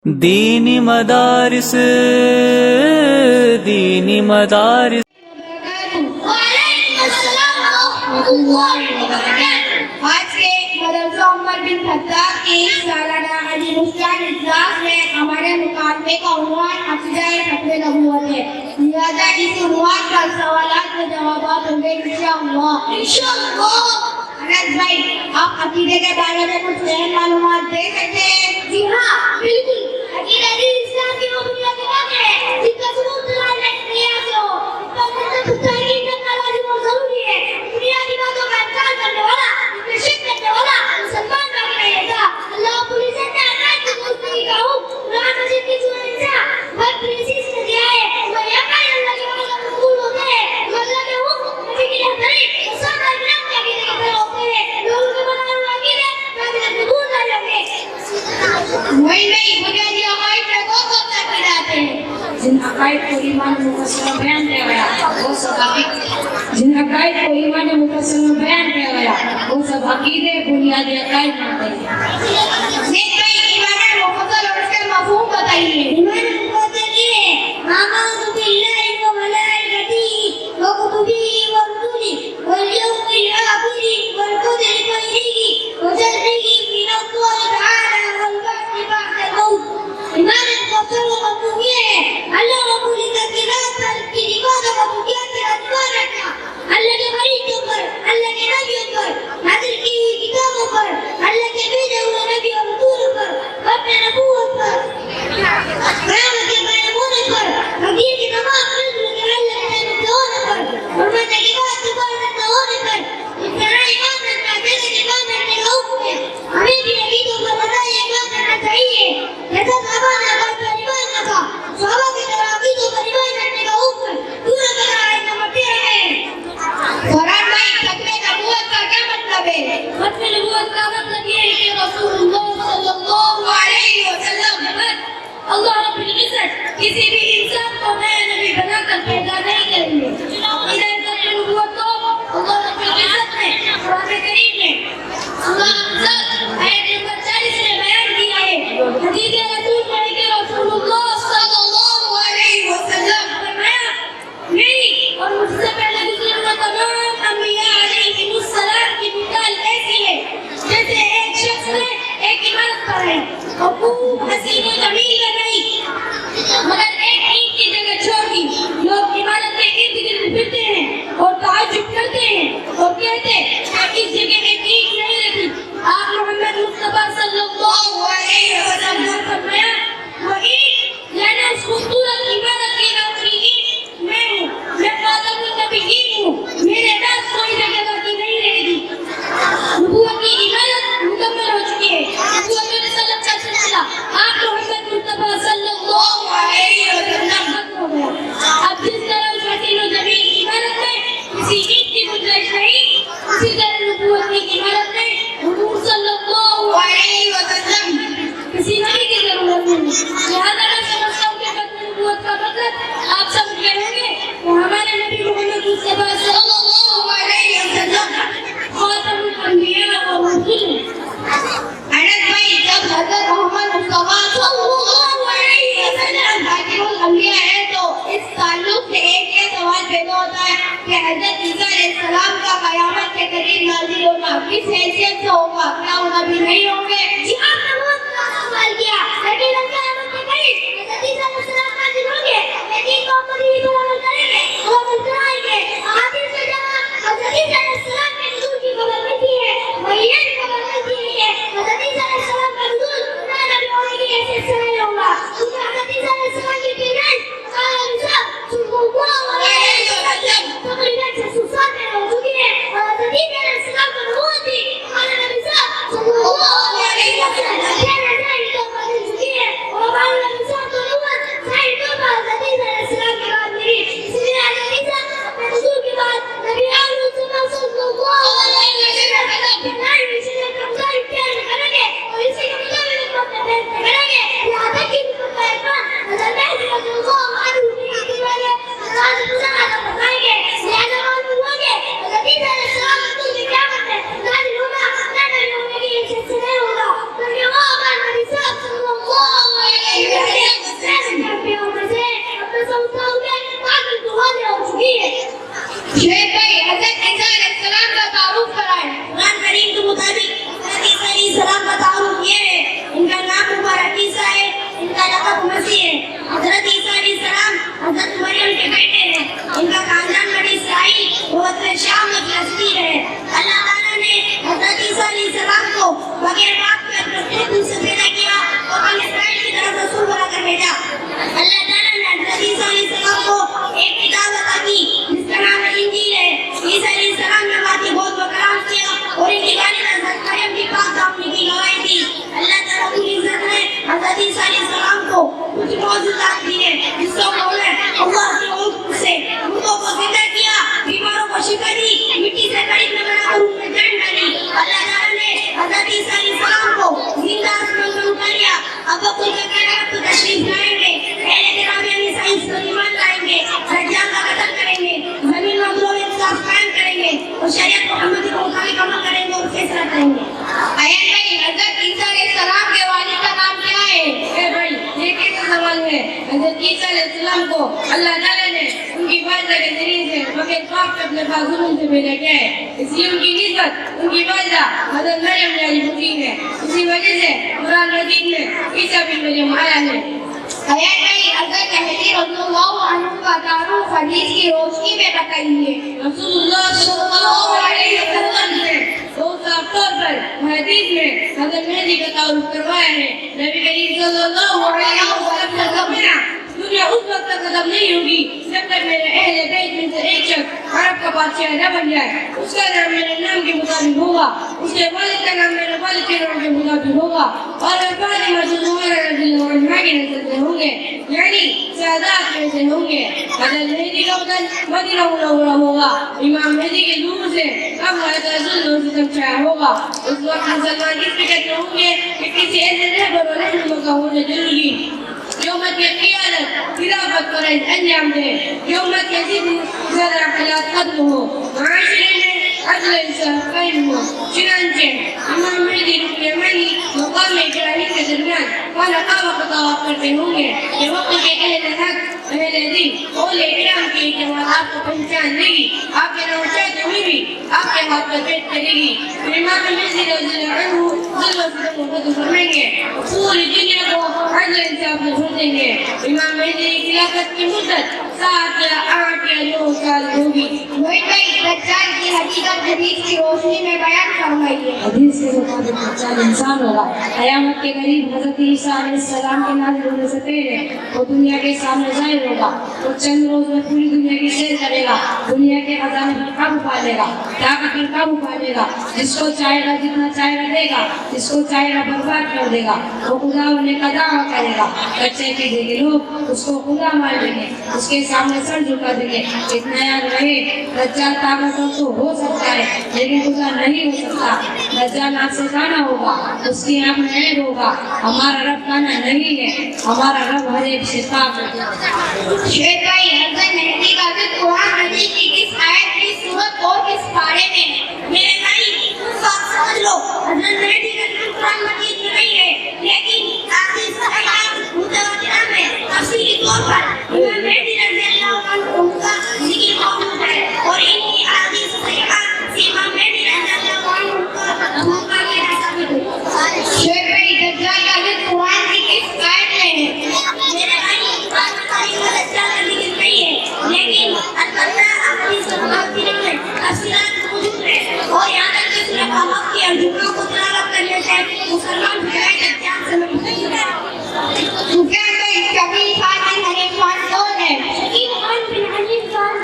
دینی مدارس وعلیکم السلام ورحمۃ اللہ وبرکاتہ۔ آج کے مدرسہ عمر بن خطاب کی سالانہ علی مسکان اجلاس میں ہمارے مقابلے کا عنوان عقیدہ ختم نبوت ہے، لہٰذا اس عنوان پر سوالات و جوابات ہوں گے انشاءاللہ۔ انس بھائی، آپ عقیدے کے بارے میں کچھ اہم معلومات دے سکتے ہیں؟ جی ہاں، بالکل۔ عقیدہ دین اسلام کی وہ بنیادی بات ہے جس کا ثبوت دلائل اقلیت سے ہو، اس پر مستقل تحقیق کرنا لازم اور ضروری ہے۔ بنیادی باتوں کا انکار کرنے والا، اس میں شک کرنے والا مسلمان باقی نہیں رہتا۔ اللہ رب العزت نے عقائد کی درستگی کا حکم قرآن مجید کی سورہ نساء بر پریسیس میں دیا ہے۔ وہ یہ عقائد اللہ کے وعدہ پر مقبول ہوتے ہیں، جو اللہ کے حکم نبی کی رہبری اور صحابہ کرام کے عقیدے کی طرح ہوتے ہیں۔ لوگوں کے بنائے ہوئے عقیدے قابل قبول نہیں ہوں گے۔ وہی نہیں، بنیادی عقائد میں کون کون سے عقیدے آتے ہیں؟ جن عقائد کو ایمان مفصل میں بیان کیا گیا وہ سب عقیدے بنیادی عقائد ہوتے ہیں۔ ایمان مفصل اور اس کا مفہوم بتائیے۔ ایمان مفصل یہ ہے: آمنت باللہ و ملائکتہ و کتبہ و رسلہ والیوم الآخر والقدر خیرہ و شرہ من اللہ تعالی والبعث بعد الموت۔ ایمان مفصل کا مفہوم یہ ہے: اللہ رب العزت کی ذات پر، اس کی صفات و مخلوقات پر اعتماد رکھنا، اللہ کے فرشتوں پر، اللہ کے نبیوں پر، نازل کی ہوئی کتابوں پر، اللہ کے بھیجے ہوئے نبی اور رسولوں پر، اپنے نبوت پر، قیامت کے قائم ہونے پر، حقیقت کے تمام فیصلوں کے اللہ کے جانب سے ہونے پر، اور مرنے کے بعد دوبارہ زندہ ہونے پر، اس طرح ایمان رکھنا جیسے کہ ایمان رکھنے کا حکم ہے۔ ہمیں بھی عقیدوں پر بتائیے ایمان رکھنا چاہیے جیسا صحابہ نے عقائد پر ایمان رکھا۔ صحابہ کی طرح عقیدوں پر ایمان رکھنے کا حکم پورا کرنا ہے۔ نمبر 13 ہے قرآن بھائی، ختم نبوت کا کیا مطلب ہے؟ ختم نبوت کا مطلب یہ ہے کہ رسول اللہ صلی اللہ علیہ وسلم اللہ رب العزت کسی بھی انسان کو نیا نبی بنا کر پیدا نہیں کریں گے۔ ختم نبوت کو اللہ رب العزت نے قرآن کریم میں اللہ عزت آیت نمبر 40 میں بیان کیا ہے۔ حدیث رسول پڑھی کہ رسول اللہ صلی اللہ علیہ وسلم فرمایا: میری اور مجھ سے پہلے گزرے ہوئے تمام انبیاء علیہم السلام کی مثال ایسی ہے جیسے ایک شخص نے ایک عمارت بنائی اور خوب حسین و جمیل بنائی، مگر ایک اینٹ کی جگہ چھوڑ دی۔ لوگ عمارت کے ارد گرد پھرتے ہیں اور تعجب کرتے ہیں اور کہتے ہیں کہ اس جگہ ایک اینٹ نہیں رہتی۔ آپ محمد مصطفیٰ صلی اللہ علیہ وسلم نے فرمایا: وہ اینٹ یعنی اس خوبصورت عمارت کی آخری اینٹ میں ہوں، میں خاتم النبیین ہوں، میرے بعد کوئی جگہ باقی نہیں رہے گی۔ نبوت کی عمارت مکمل ہو چکی ہے۔ نبوت میں رسالت کا سلسلہ آپ محمد مصطفیٰ صلی اللہ علیہ وسلم ختم ہو گیا۔ اب جس طرح اس حسین و جمیل عمارت میں کسی اینٹ کی گنجائش نہیں، اسی طرح نبوت کی عمارت میں حضور صلی اللہ علیہ وسلم کسی نبی کی ضرورت نہیں۔ لہٰذا میں سمجھتا ہوں کہ ختم نبوت کا مطلب آپ سمجھ گئے ہوں گے کہ ہمارے نبی محمد مصطفیٰ صلی اللہ علیہ وسلم خاتم الانبیاء و رسول ہیں۔ انس بھائی، جب حضرت محمد مصطفیٰ صلی اللہ علیہ وسلم خاتم الانبیاء ہیں تو اس تعلق سے ایک یہ سوال پیدا ہوتا ہے کہ حضرت عیسیٰ علیہ السلام کا قیامت کے قریب نازل ہونا کس حیثیت سے ہوگا؟ کیا وہ نبی نہیں ہوں گے؟ جی، آپ نے بہت بڑا سوال کیا، لیکن ہم قیامت کے قریب حضرت عیسیٰ علیہ السلام نازل ہوں گے، لیکن وہ اپنی پر عمل کریں گے، وہ عمل کرائیں گے۔ حدیث میں جہاں حضرت عیسیٰ علیہ السلام کے نزول کی خبر ملتی ہے، وہ یہ بھی خبر ملتی ہے کہ حضرت عیسیٰ علیہ السلام کا نزول نئے نبی ہونے کی حیثیت سے نہیں ہوگا، کیونکہ حضرت عیسیٰ علیہ السلام کی پیدائش سال عیسیٰ صلی اللہ علیہ وسلم تقریباً 600 سال میں ہو چکی ہے، اور حضرت عیسیٰ علیہ السلام کا نبوت بھی ہمارے نبی صلی اللہ علیہ وسلم شعیب بھائی حضرت عیسیٰ علیہ السلام کا تعارف کرائیں. قرآن کریم کے مطابق حضرت عیسیٰ علیہ السلام کا تعارف یہ ہے, ان کا نام مبارک عیسیٰ ہے, ان کا لقب مسیح ہے. حضرت عیسیٰ علیہ السلام حضرت مریم کے بیٹے ہیں. ان کا خاندان بنی اسرائیل وطن شام میں فلسطین ہے. اللہ تعالیٰ نے حضرت عیسیٰ علیہ السلام کو بغیر باپ کے اپنے خود سے پیدا کیا اور بنی اسرائیل کی طرف رسول بنا کر بھیجا. اللہ تعالیٰ نے حضرت عیسیٰ علیہ السلام کو ایک کتاب عطا کی جس کا نام انجیل ہے. عیسیٰ علیہ السلام نے بات کی بہت کلام کیا اور ان کی والدہ حضرت مریم کی پاک دامنی کی گواہی دی. اللہ تعالیٰ کی عزت نے حضرت عیسیٰ علیہ السلام کو کچھ معجزات دیے جس کو انہوں نے اللہ کے حکم سے مردوں کو زندہ کیا, بیماروں کو شفا دی, مٹی سے قریب میں بنا کر ان میں جان ڈالی. اللہ تعالیٰ نے حضرت عیسیٰ علیہ السلام کو زندہ آسمان میں اٹھا لیا. اب وہ کل کے قیامت کو تشریف لائیں گے. پہلے دنوں میں ہمیں سائنس پر ایمان لائیں گے, دجال کا قتل کریں گے, زمین میں گروہ انصاف قائم کریں گے اور شریعت محمدی کو مطابق عمل کریں گے اور فیصلہ کریں گے. ایان بھائی حضرت عیسیٰ علیہ السلام کے والد کا نام کیا ہے؟ اے بھائی یہ کیسا سوال ہے؟ حضرت عیسیٰ علیہ السلام کو اللہ تعالیٰ نے ان کی والدہ کے ذریعے سے بغیر باپ کے اپنے پاس ظلم سے بھیجا گیا ہے. اس لیے ان کی نسبت ان کی والدہ حضرت مریم جاری ہوتی ہے. اسی وجہ سے قرآن مجید میں عیسیٰ بن مریم آیا ہے. ایان بھائی حضرت مہدی رضی اللہ عنہ کا تعارف حدیث کی روشنی میں بتائیے. رسول اللہ صلی اللہ علیہ وسلم نے بہت صاف طور پر حدیث میں حضرت مہدی کا تعارف کروایا ہے. نبی کریم صلی اللہ علیہ وسلم نے فرمایا دنیا اس وقت تک ختم نہیں ہوگی جب تک میرے اہل بیت میں سے ایک شخص عرب کا بادشاہ نہ بن جائے. اس کا نام میرے نام کے مطابق ہوگا, اس کے والد کا نام میرے والد کے نام کے مطابق ہوگا, اور فاطمہ زہرا رضی اللہ عنہا کی نسل سے ہوں گے, یعنی سادات میں سے ہوں گے. حضرت مہدی کا وطن مدینہ منورہ ہوگا. امام مہدی کے دور سے اب ظلم و ستم چھایا ہوگا. اس وقت مسلمان اس فکر میں ہوں گے کہ کسی ایسے رہبر و رہنما کا ہونا ضروری جو امت کی قیادت خلافت پر انجام دے, جو امت کے زیادہ حالات ختم ہو, معاشرے میں عدل انصاف قائم ہو. چنانچہ امام مہدی رکن یمانی مقام ابراہیم کے درمیان خانقاہ و طواف کرتے ہوں گے. یہ وقت کے اہل حق اہل دین اولیاء کرام کی اعتماد کو پہچان لے گی. آپ کے نوچاتے ہوئے بھی آپ کے ہاتھ پر پیٹ کرے گی. امام مہدی رضی اللہ عنہ ظلم و ستم کو ختم فرمائیں گے, پوری دنیا کو عدل انصاف سے بھر دیں گے. امام مہدی کی خلافت کی مدت 7 یا 8 یا 9 سال ہوگی. وہی دجال کی حقیقت حدیث کی روشنی میں بیان فرمائیے. حدیث کے مطابق دجال انسان ہوگا. قیامت کے قریب حضرت عیسیٰ علیہ السلام کے نازل ہونے سے پہلے وہ دنیا کے سامنے ظاہر ہوگا. وہ چند روز میں پوری دنیا کی سیر کرے گا, دنیا کے خزانے پر قابو پا لے گا, طاقت پر قابو پا لے گا. جس کو چاہے گا جتنا چاہے گا دے گا, جس کو چاہے گا برباد کر دے گا. وہ خدا ہونے کا دعویٰ کرے گا. کچے پیٹے کے لوگ اس کو خدا مان لیں گے, اس کے سامنے سر جھکا دیں گے. اتنا یاد رہے, دجال طاقتور تو ہو سکتا ہے لیکن خدا نہیں ہو سکتا. دجال آنکھ سے کانا ہوگا, اس کی آنکھ میں عیب ہوگا. ہمارا رب کانا نہیں ہے, ہمارا رب ہر ایک سے پاک ہے. شعیب بھائی حضرت مہدی کا ذکر قرآن مجید کی کس آیت, کس سورت اور کس پارے میں ہے؟ میرے بھائی بات سمجھ لو, حضرت مہدی کا ذکر قرآن مجید میں نہیں ہے لیکن حدیث صحیحہ متواترہ میں تفصیلی طور پر امام مہدی رضی اللہ عنہ کا ذکر موجود ہے, اور ان کی حدیث صحیحہ سے امام مہدی رضی اللہ عنہ کا موقع میں ثابت ہے. شعیب بھائی دجال کا ذکر قرآن کی کس آیت میں ہے؟ میرے بھائی قرآن مجید میں دجال کا ذکر نہیں ہے لیکن البتہ احادیث متواترہ میں تفصیلات موجود ہے, اور یہاں تک کہ سورہ قمر کی ارجموں کو تلاوت کرنے سے مسلمان بھائی دجال سے محفوظ ہے. سفیان بھائی شبیب خان بن حنیف خان کون ہے؟ شبیب خان بن حنیف خان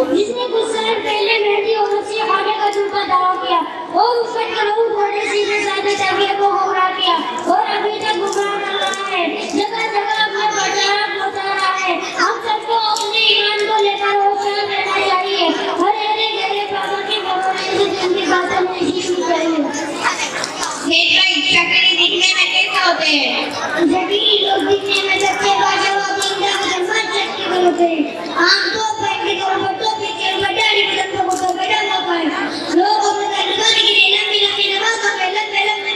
جس نے کچھ سال پہلے مہدی اور مسیح ہونے کا جھوٹا دعویٰ کیا اور اس پر کلام پڑھنے سے زیادہ طبیعت کو گمراہ کیا اور ابھی تک گمراہ کر رہا ہے, جگہ جگہ اپنا پرچار پہنچا رہا ہے. ہم سب کو اپنے ایمان کو لے کر ہوشیار رہنا چاہیے. ہر ایک گہرے بابا کے بھروسے سے جن کی باتوں میں سیکھنی چاہیے. شکری دکھنے میں کیسے ہوتے ہیں؟ شکری لوگ دکھنے میں سچے باشا ہوتے ہیں, مسلمان شکری میں ہوتے ہیں. عام طور پر کے طور پر تو پیچھے بڑھاڑی بدن کو بیٹھا ہوتا ہے. لوگ اپنے دکھانے کے لیے لمبی لمبی نماز اور پہلے میں